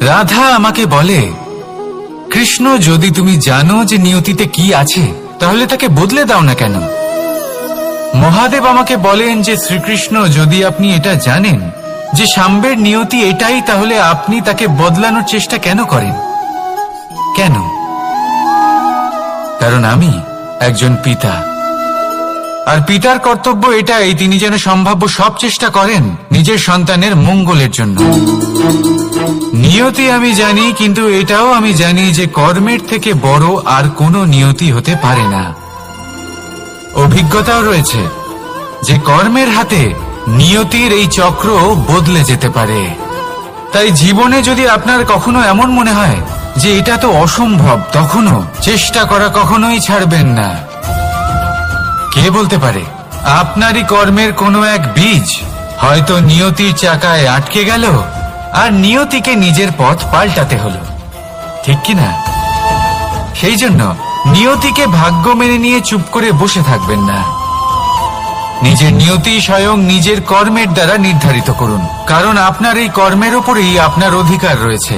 রাধা আমাকে বলে, কৃষ্ণ, যদি তুমি জানো যে নিয়তিতে কি আছে তাহলে তাকে বদলে দাও না কেন? মহাদেব আমাকে বলেন যে শ্রীকৃষ্ণ, যদি আপনি এটা জানেন যে সাম্বের নিয়তি এটাই, তাহলে আপনি তাকে বদলানোর চেষ্টা কেন করেন? কেন? কারণ আমি একজন পিতা, আর পিতার কর্তব্য এটাই, তিনি যেন সম্ভাব্য সব চেষ্টা করেন নিজের সন্তানের মঙ্গলের জন্য। নিয়তি আমি জানি, কিন্তু এটাও আমি জানি যে কর্মের থেকে বড় আর কোনো নিয়তি হতে পারে না। অভিজ্ঞতাও রয়েছে যে কর্মের হাতে নিয়তির এই চক্র বদলে যেতে পারে। তাই জীবনে যদি আপনার কখনো এমন মনে হয় যে এটা তো অসম্ভব, তখনও চেষ্টা করা কখনোই ছাড়বেন না। কে বলতে পারে আপনারই কর্মের কোনো এক বীজ হয়তো নিয়তির চাকায় আটকে গেল, আর নিয়তিকে নিজের পথ পাল্টাতে হলো, ঠিক কিনা? সেই জন্য নিয়তিকে ভাগ্য মেনে নিয়ে চুপ করে বসে থাকবেন না। নিজের নিয়তি স্বয়ং নিজের কর্মের দ্বারা নির্ধারিত করুন, কারণ আপনার এই কর্মের উপরেই আপনার অধিকার রয়েছে,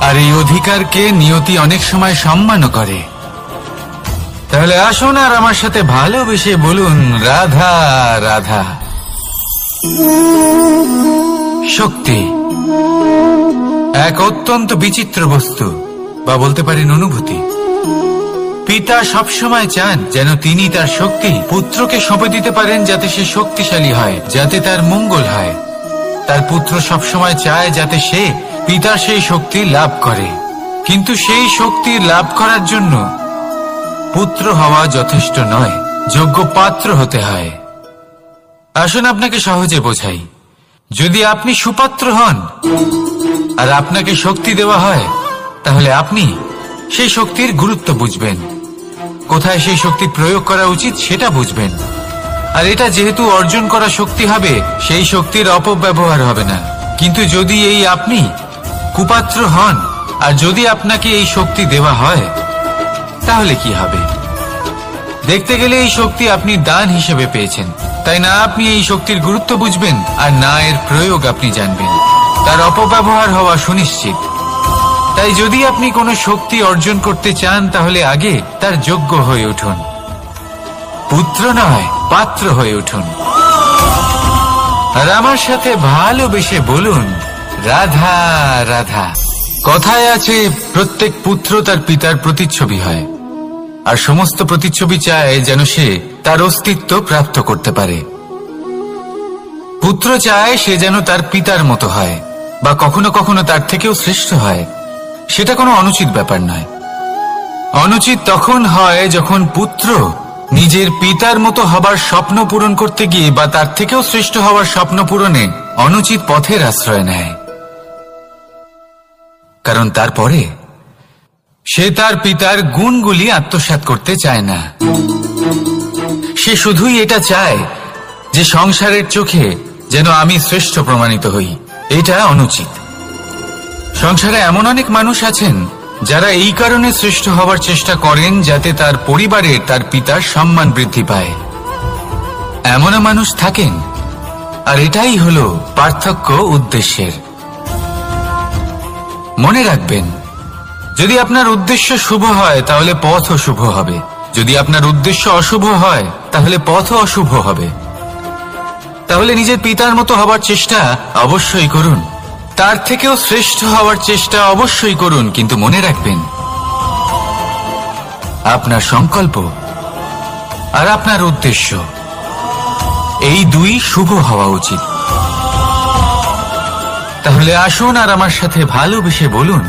আর এই অধিকারকে নিয়তি অনেক সময় সম্মানও করে। তাহলে আসুন আর আমার সাথে ভালোবেসে বলুন, রাধা রাধা। শক্তি এক অত্যন্ত বিচিত্র বস্তু, বা বলতে পারেন অনুভূতি। পিতা সবসময় চান যেন তিনি তার শক্তি পুত্রকে সঁপে দিতে পারেন, যাতে সে শক্তিশালী হয়, যাতে তার মঙ্গল হয়। তার পুত্র সবসময় চায় যাতে সে পিতার সেই শক্তি লাভ করে, কিন্তু সেই শক্তি লাভ করার জন্য পুত্র হওয়া যথেষ্ট নয়, যোগ্য পাত্র হতে হয়। আসুন আপনাকে সহজে বোঝাই। যদি আপনি সুপাত্র হন আর আপনাকে শক্তি দেওয়া হয়, তাহলে আপনি সেই শক্তির গুরুত্ব বুঝবেন, কোথায় সেই শক্তি প্রয়োগ করা উচিত সেটা বুঝবেন। আর এটা যেহেতু অর্জন করা শক্তি হবে, সেই শক্তির অপব্যবহার হবে না। কিন্তু যদি এই আপনি কুপাত্র হন আর যদি আপনাকে এই শক্তি দেওয়া হয়, তাহলে কি হবে? দেখতে গেলে এই শক্তি আপনি দান হিসেবে পেয়েছেন, তাই না আপনি এই শক্তির গুরুত্ব বুঝবেন, আর না এর প্রয়োগ আপনি জানবেন। তার অপব্যবহার হওয়া সুনিশ্চিত। তাই যদি আপনি কোনো শক্তি অর্জন করতে চান, তাহলে আগে তার যোগ্য হয়ে উঠুন। পুত্র নয়, পাত্র হয়ে উঠুন। আর আমার সাথে ভালোবেসে বলুন, রাধা রাধা। কথায় আছে, প্রত্যেক পুত্র তার পিতার প্রতিচ্ছবি হয়, আর সমস্ত প্রতিচ্ছবি চায় যেন সে তার অস্তিত্ব প্রাপ্ত করতে পারে। পুত্র চায় সে যেন তার পিতার মতো হয়, বা কখনো কখনো তার থেকেও শ্রেষ্ঠ হয়। সেটা কোনো অনুচিত ব্যাপার নয়। অনুচিত তখন হয় যখন পুত্র নিজের পিতার মতো হবার স্বপ্ন পূরণ করতে গিয়ে বা তার থেকেও শ্রেষ্ঠ হওয়ার স্বপ্ন পূরণে অনুচিত পথের আশ্রয় নেয়। কারণ তারপরে সে তার পিতার গুণগুলি আত্মসাৎ করতে চায় না। সে শুধুই এটা চায় যে সংসারের চোখে যেন আমি শ্রেষ্ঠ প্রমাণিত হই। এটা অনুচিত। সংসারে এমন অনেক মানুষ আছেন যারা এই কারণে শ্রেষ্ঠ হওয়ার চেষ্টা করেন যাতে তার পরিবারের তার পিতার সম্মান বৃদ্ধি পায়। এমনও মানুষ থাকেন, আর এটাই হলো পার্থক্য উদ্দেশ্যের। মনে রাখবেন, যদি আপনার উদ্দেশ্য শুভ হয় তাহলে পথও শুভ হবে, যদি আপনার উদ্দেশ্য অশুভ হয় তাহলে পথও অশুভ হবে। তাহলে নিজের পিতার মতো হবার চেষ্টা অবশ্যই করুন, তার থেকেও শ্রেষ্ঠ হওয়ার চেষ্টা অবশ্যই করুন, কিন্তু মনে রাখবেন আপনার সংকল্প আর আপনার উদ্দেশ্য এই দুই শুভ হওয়া উচিত। তাহলে আসুন আর আমার সাথে ভালোবেসে বলুন,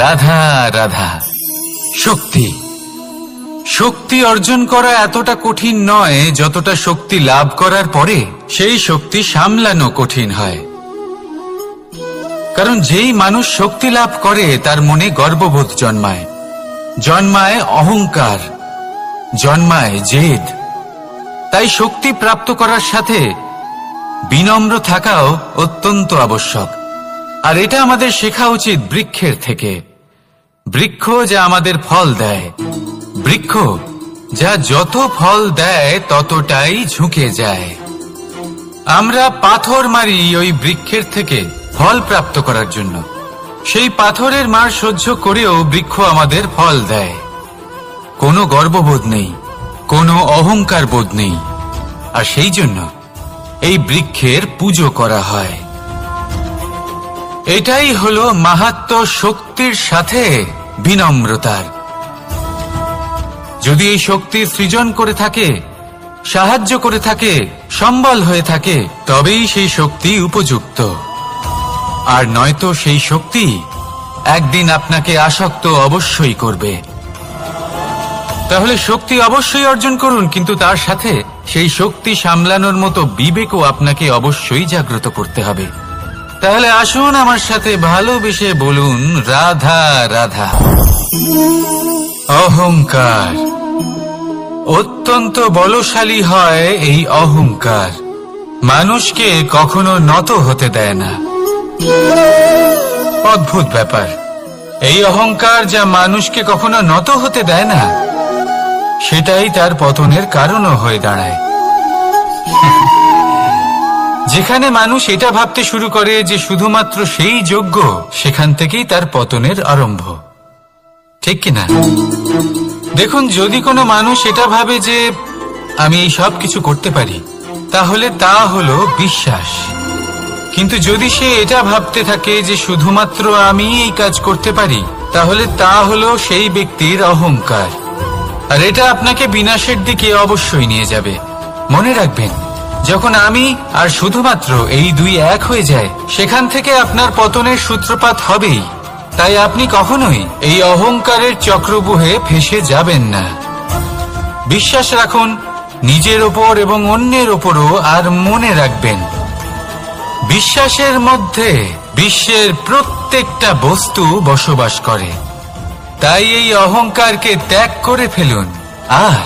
রাধা রাধা। শক্তি শক্তি অর্জন করা এতটা কঠিন নয় যতটা শক্তি লাভ করার পরে সেই শক্তি সামলানো কঠিন হয়। কারণ যেই মানুষ শক্তি লাভ করে তার মনে গর্ববোধ জন্মায়, জন্মায় অহংকার, জন্মায় জেদ। তাই শক্তি প্রাপ্ত করার সাথে বিনম্র থাকাও অত্যন্ত আবশ্যক। আর এটা আমাদের শেখা উচিত বৃক্ষের থেকে। বৃক্ষ যা আমাদের ফল দেয়, বৃক্ষ যা যত ফল দেয় ততটাই ঝুঁকে যায়। আমরা পাথর মারি ওই বৃক্ষের থেকে ফল প্রাপ্ত করার জন্য, সেই পাথরের মার সহ্য করেও বৃক্ষ আমাদের ফল দেয়। কোনো গর্ববোধ নেই, কোনো অহংকার বোধ নেই, আর সেই জন্য এই বৃক্ষের পুজো করা হয়। এটাই হলো মাহাত্ম্য শক্তির সাথে বিনম্রতার। যদি এই শক্তি সৃজন করে থাকে, সাহায্য করে থাকে, সম্বল হয়ে থাকে, তবেই সেই শক্তি উপযুক্ত। আর নয়তো সেই শক্তি একদিন আপনাকে আসক্ত অবশ্যই করবে। তাহলে শক্তি অবশ্যই অর্জন করুন, কিন্তু তার সাথে সেই শক্তি সামলানোর মতো বিবেকও আপনাকে অবশ্যই জাগ্রত করতে হবে। তাহলে আসুন আমার সাথে ভালোবেসে বলুন, রাধা রাধা। অহংকার অত্যন্ত বলশালী হয়। এই অহংকার মানুষকে কখনো নত হতে দেয় না। অদ্ভুত ব্যাপার, এই অহংকার যা মানুষকে কখনো নত হতে দেয় না, সেটাই তার পতনের কারণও হয়ে দাঁড়ায়। যেখানে মানুষ এটা ভাবতে শুরু করে যে শুধুমাত্র সেই যোগ্য, সেখান থেকেই তার পতনের আরম্ভ। ঠিক কিনা? দেখুন, যদি কোনো মানুষ এটা ভাবে যে আমি এই সব কিছু করতে পারি, তাহলে তা হলো বিশ্বাস। কিন্তু যদি সে এটা ভাবতে থাকে যে শুধুমাত্র আমি এই কাজ করতে পারি, তাহলে তা হলো সেই ব্যক্তির অহংকার। আর এটা আপনাকে বিনাশের দিকে অবশ্যই নিয়ে যাবে। মনে রাখবেন, যখন আমি আর শুধুমাত্র এই দুই এক হয়ে যায়, সেখান থেকে আপনার পতনের সূত্রপাত হবেই। তাই আপনি কখনোই এই অহংকারের চক্রব্যূহে ফেঁসে যাবেন না। বিশ্বাস রাখুন নিজের ওপর এবং অন্যের ওপরও। আর মনে রাখবেন, বিশ্বাসের মধ্যে বিশ্বের প্রত্যেকটা বস্তু বসবাস করে। তাই এই অহংকারকে ত্যাগ করে ফেলুন আর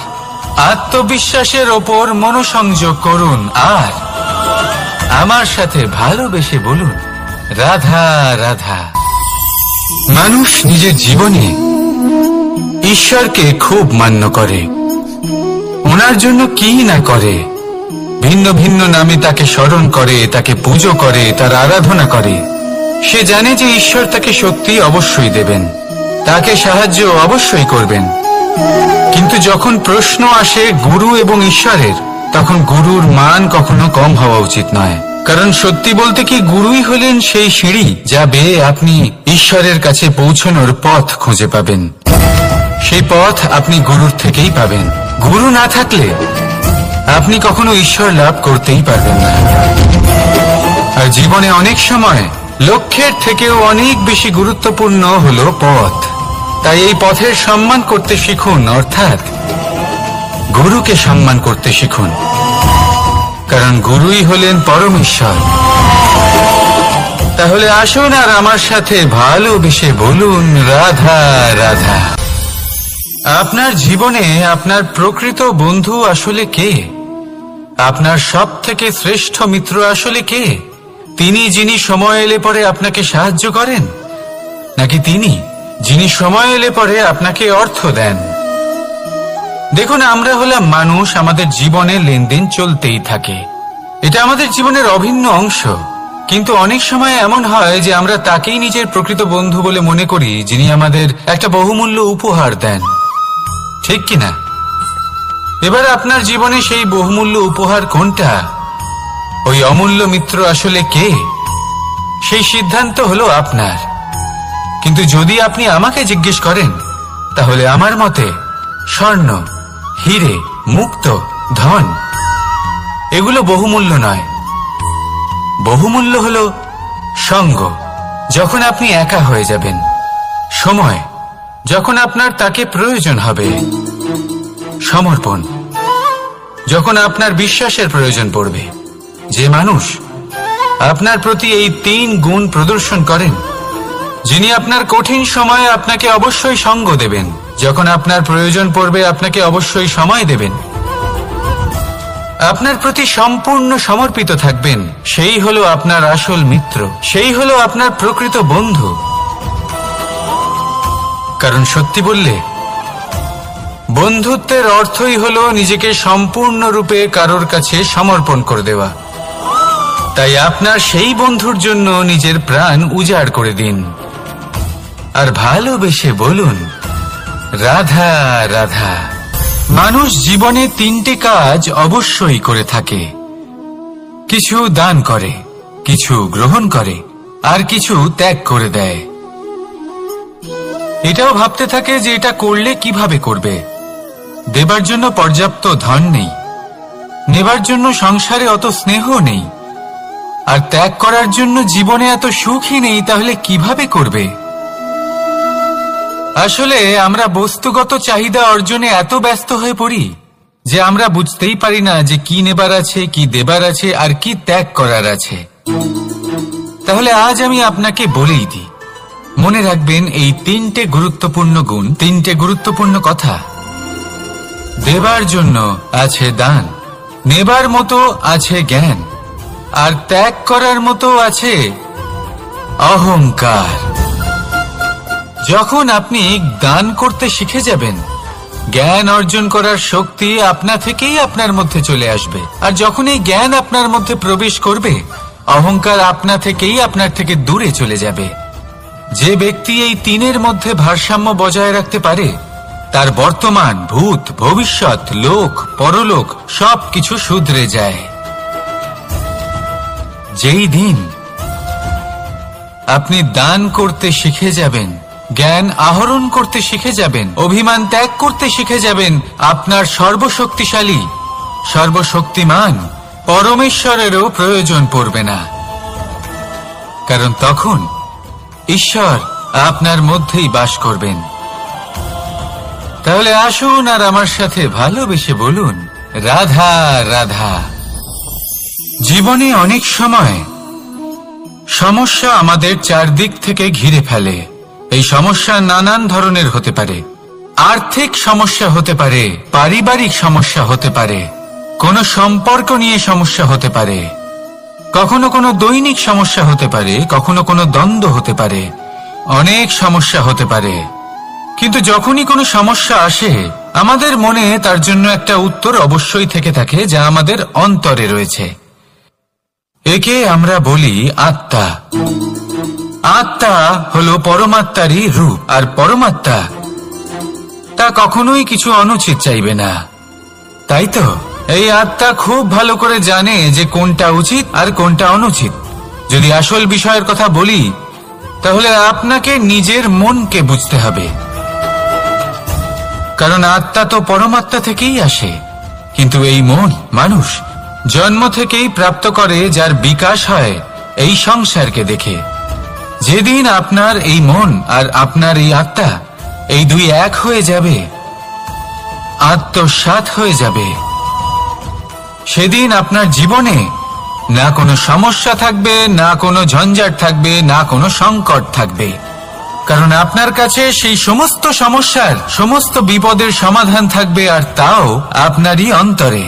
আত্মবিশ্বাসের ওপর মনোসংযোগ করুন। আর আমার সাথে ভালোবেসে বলুন, রাধা রাধা। মানুষ নিজের জীবনে ঈশ্বরকে খুব মান্য করে, ওনার জন্য কি না করে। ভিন্ন ভিন্ন নামে তাকে স্মরণ করে, তাকে পুজো করে, তার আরাধনা করে। সে জানে যে ঈশ্বর তাকে শক্তি অবশ্যই দেবেন, তাকে সাহায্য অবশ্যই করবেন। কিন্তু যখন প্রশ্ন আসে গুরু এবং ঈশ্বরের, তখন গুরুর মান কখনো কম হওয়া উচিত নয়। কারণ সত্যি বলতে কি, গুরুই হলেন সেই সিঁড়ি যা বেয়ে আপনি ঈশ্বরের কাছে পৌঁছানোর পথ খুঁজে পাবেন। সেই পথ আপনি গুরুর থেকেই পাবেন। গুরু না থাকলে আপনি কখনো ঈশ্বর লাভ করতেই পারবেন না। আর জীবনে অনেক সময় লক্ষ্যের থেকেও অনেক বেশি গুরুত্বপূর্ণ হলো পথ। তাই এই পথের সম্মান করতে শিখুন, অর্থাৎ গুরুকে সম্মান করতে শিখুন। কারণ গুরুই হলেন পরমেশ্বর। তাহলে আসুন আর আমার সাথে ভালোবেসে বলুন, রাধা রাধা। আপনার জীবনে আপনার প্রকৃত বন্ধু আসলে কে? আপনার সব থেকে শ্রেষ্ঠ মিত্র আসলে কে? তিনি যিনি সময় এলে পরে আপনাকে সাহায্য করেন, নাকি তিনি যিনি সময় এলে পরে আপনাকে অর্থ দেন? দেখুন, আমরা হলাম মানুষ, আমাদের জীবনে লেনদেন চলতেই থাকে। এটা আমাদের জীবনের অভিন্ন অংশ। কিন্তু অনেক সময় এমন হয় যে আমরা তাকেই নিজের প্রকৃত বন্ধু বলে মনে করি, যিনি আমাদের একটা বহুমূল্য উপহার দেন। ঠিক কিনা? এবার আপনার জীবনে সেই বহুমূল্য উপহার কোনটা? ওই অমূল্য মিত্র আসলে কে? সেই সিদ্ধান্ত হলো আপনার। কিন্তু যদি আপনি আমাকে জিজ্ঞেস করেন, তাহলে আমার মতে স্বর্ণ, হিরে, মুক্ত, ধন এগুলো বহুমূল্য নয়। বহুমূল্য হলো সঙ্গ, যখন আপনি একা হয়ে যাবেন। সময়, যখন আপনার তাকে প্রয়োজন হবে। সমর্পণ, যখন আপনার বিশ্বাসের প্রয়োজন পড়বে। যে মানুষ আপনার প্রতি এই 3 গুণ প্রদর্শন করেন, যিনি আপনার কঠিন সময়ে আপনাকে অবশ্যই সঙ্গ দেবেন, যখন আপনার প্রয়োজন পড়বে আপনাকে অবশ্যই সময় দেবেন, আপনার প্রতি সম্পূর্ণ সমর্পিত থাকবেন, সেই হলো আপনার আসল মিত্র, সেই হলো আপনার প্রকৃত বন্ধু। কারণ সত্যি বললে, বন্ধুত্বের অর্থই হলো নিজেকে সম্পূর্ণরূপে কারোর কাছে সমর্পণ করে দেওয়া। তাই আপনার সেই বন্ধুর জন্য নিজের প্রাণ উজাড় করে দিন। আর ভালোবেসে বলুন, রাধা রাধা। মানুষ জীবনে তিনটে কাজ অবশ্যই করে থাকে, কিছু দান করে, কিছু গ্রহণ করে, আর কিছু ত্যাগ করে দেয়। এটাও ভাবতে থাকে যে এটা করলে কিভাবে করবে। দেবার জন্য পর্যাপ্ত ধন নেই, নেবার জন্য সংসারে অত স্নেহ নেই, আর ত্যাগ করার জন্য জীবনে এত সুখই নেই, তাহলে কিভাবে করবে? আসলে আমরা বস্তুগত চাহিদা অর্জনে এত ব্যস্ত হয়ে পড়ি যে আমরা বুঝতেই পারি না যে কি নেবার আছে, কি দেবার আছে, আর কি ত্যাগ করার আছে। তাহলে আজ আমি আপনাকে বলেই দিই, মনে রাখবেন এই তিনটে গুরুত্বপূর্ণ গুণ, তিনটে গুরুত্বপূর্ণ কথা। দেবার জন্য আছে দান, নেবার মতো আছে জ্ঞান, আর ত্যাগ করার মতো আছে অহংকার। যখন আপনি দান করতে শিখে যাবেন, জ্ঞান অর্জন করার শক্তি আপনা থেকেই আপনার মধ্যে চলে আসবে। আর যখন এই জ্ঞান আপনার মধ্যে প্রবেশ করবে, অহংকার আপনা থেকেই আপনার থেকে দূরে চলে যাবে। যে ব্যক্তি এই তিনের মধ্যে ভারসাম্য বজায় রাখতে পারে, তার বর্তমান, ভূত, ভবিষ্যৎ, লোক, পরলোক সবকিছু শুধরে যায়। যেই দিন আপনি দান করতে শিখে যাবেন, জ্ঞান আহরণ করতে শিখে যাবেন, অভিমান ত্যাগ করতে শিখে যাবেন, আপনার সর্বশক্তিশালী, সর্বশক্তিমান পরমেশ্বরেরও প্রয়োজন পড়বে না। কারণ তখন ঈশ্বর আপনার মধ্যেই বাস করবেন। তাহলে আসুন আর আমার সাথে ভালোবেসে বলুন, রাধা রাধা। জীবনে অনেক সময় সমস্যা আমাদের চারদিক থেকে ঘিরে ফেলে। এই সমস্যা নানান ধরনের হতে পারে। আর্থিক সমস্যা হতে পারে, পারিবারিক সমস্যা হতে পারে, কোনো সম্পর্ক নিয়ে সমস্যা হতে পারে, কখনো কোনো দৈনিক সমস্যা হতে পারে, কখনো কোনো দ্বন্দ্ব হতে পারে, অনেক সমস্যা হতে পারে। কিন্তু যখনই কোনো সমস্যা আসে, আমাদের মনে তার জন্য একটা উত্তর অবশ্যই থেকে থাকে, যা আমাদের অন্তরে রয়েছে। একে আমরা বলি আত্মা। আত্মা হলো পরমাত্মারই রূপ, আর পরমাত্মা তা কখনোই কিছু অনুচিত চাইবে না, তাই তো? এই আত্মা খুব ভালো করে জানে যে কোনটা উচিত আর কোনটা অনুচিত। যদি আসল বিষয়ের কথা বলি, তাহলে আপনাকে নিজের মনকে বুঝতে হবে। কারণ আত্মা তো পরমাত্মা থেকেই আসে, কিন্তু এই মন মানুষ জন্ম থেকেই প্রাপ্ত করে, যার বিকাশ হয় এই সংসারকে দেখে। যেদিন আপনার এই মন আর আপনার এই আত্মা, এই দুই এক হয়ে যাবে, আত্মসাৎ হয়ে যাবে, সেদিন আপনার জীবনে না কোনো সমস্যা থাকবে, না কোনো ঝঞ্ঝাট থাকবে, না কোনো সংকট থাকবে। কারণ আপনার কাছে সেই সমস্ত সমস্যার, সমস্ত বিপদের সমাধান থাকবে, আর তাও আপনারই অন্তরে।